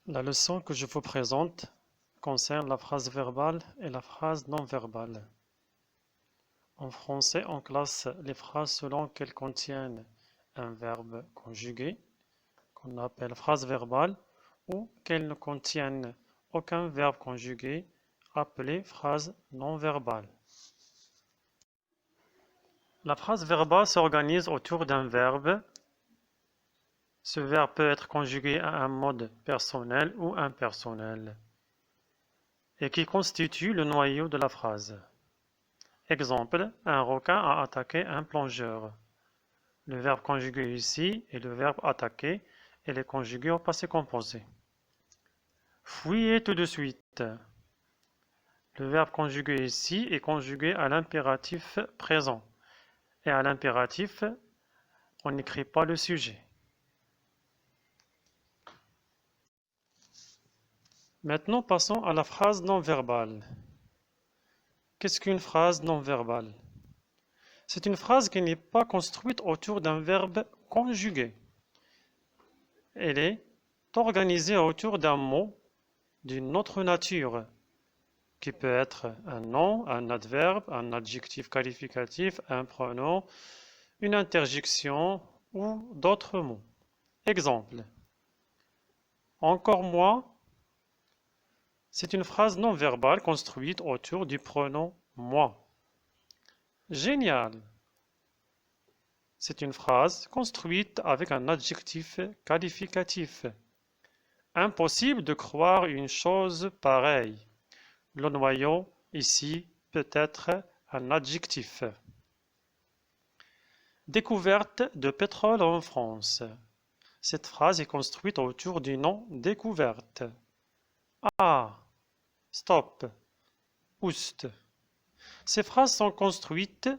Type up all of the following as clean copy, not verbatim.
La leçon que je vous présente concerne la phrase verbale et la phrase non verbale. En français, on classe les phrases selon qu'elles contiennent un verbe conjugué, qu'on appelle phrase verbale, ou qu'elles ne contiennent aucun verbe conjugué, appelé phrase non verbale. La phrase verbale s'organise autour d'un verbe. Ce verbe peut être conjugué à un mode personnel ou impersonnel, et qui constitue le noyau de la phrase. Exemple, un requin a attaqué un plongeur. Le verbe conjugué ici est le verbe attaquer et il est conjugué au passé composé. Fuyez tout de suite. Le verbe conjugué ici est conjugué à l'impératif présent. Et à l'impératif, on n'écrit pas le sujet. Maintenant, passons à la phrase non verbale. Qu'est-ce qu'une phrase non verbale? C'est une phrase qui n'est pas construite autour d'un verbe conjugué. Elle est organisée autour d'un mot d'une autre nature, qui peut être un nom, un adverbe, un adjectif qualificatif, un pronom, une interjection ou d'autres mots. Exemple. Encore moi, c'est une phrase non verbale construite autour du pronom moi. Génial. C'est une phrase construite avec un adjectif qualificatif. Impossible de croire une chose pareille. Le noyau, ici, peut être un adjectif. Découverte de pétrole en France. Cette phrase est construite autour du nom découverte. Ah, stop, oust. Ces phrases sont construites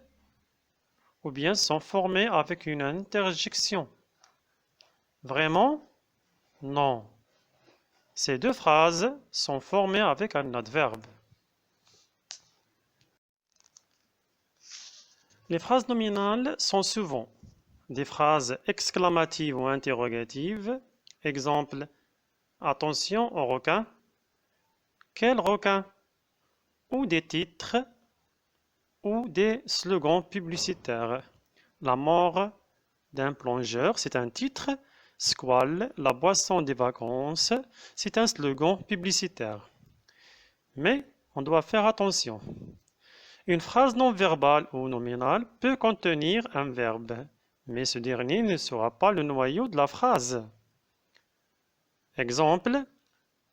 ou bien sont formées avec une interjection. Vraiment? Non. Ces deux phrases sont formées avec un adverbe. Les phrases nominales sont souvent des phrases exclamatives ou interrogatives. Exemple, attention au requin. Quel requin? Ou des titres ou des slogans publicitaires. La mort d'un plongeur, c'est un titre. Squale, la boisson des vacances, c'est un slogan publicitaire. Mais on doit faire attention. Une phrase non verbale ou nominale peut contenir un verbe, mais ce dernier ne sera pas le noyau de la phrase. Exemple,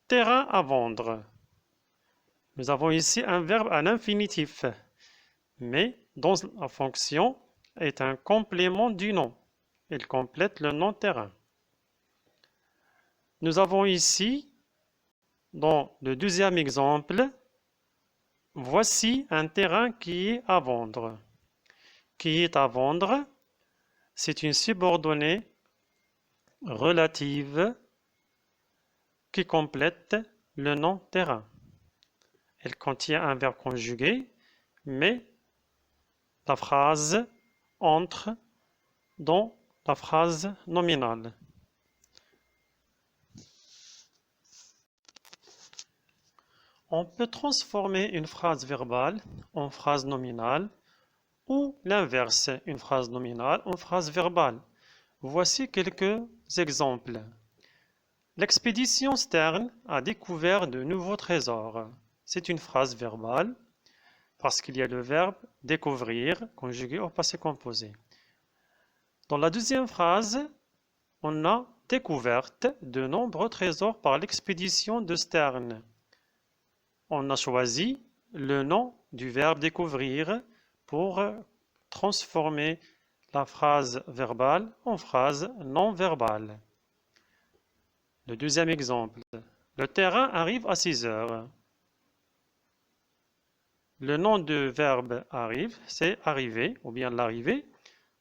terrain à vendre. Nous avons ici un verbe à l'infinitif, mais dont la fonction est un complément du nom. Il complète le nom terrain. Nous avons ici, dans le deuxième exemple, voici un terrain qui est à vendre. Qui est à vendre, c'est une subordonnée relative qui complète le nom terrain. Elle contient un verbe conjugué, mais la phrase entre dans la phrase nominale. On peut transformer une phrase verbale en phrase nominale ou l'inverse, une phrase nominale en phrase verbale. Voici quelques exemples. L'expédition Stern a découvert de nouveaux trésors. C'est une phrase verbale parce qu'il y a le verbe découvrir conjugué au passé composé. Dans la deuxième phrase, on a découverte de nombreux trésors par l'expédition de Stern. On a choisi le nom du verbe découvrir pour transformer la phrase verbale en phrase non verbale. Le deuxième exemple. Le terrain arrive à 6 heures. Le nom du verbe arrive, c'est arriver ou bien l'arrivée.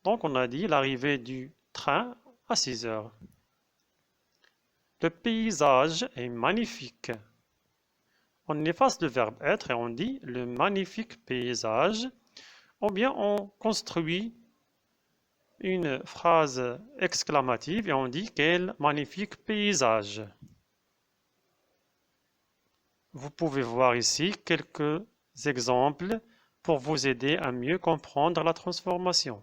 Donc on a dit l'arrivée du train à 6 heures. Le paysage est magnifique. On efface le verbe être et on dit le magnifique paysage. Ou bien on construit une phrase exclamative et on dit quel magnifique paysage. Vous pouvez voir ici quelques exemples pour vous aider à mieux comprendre la transformation.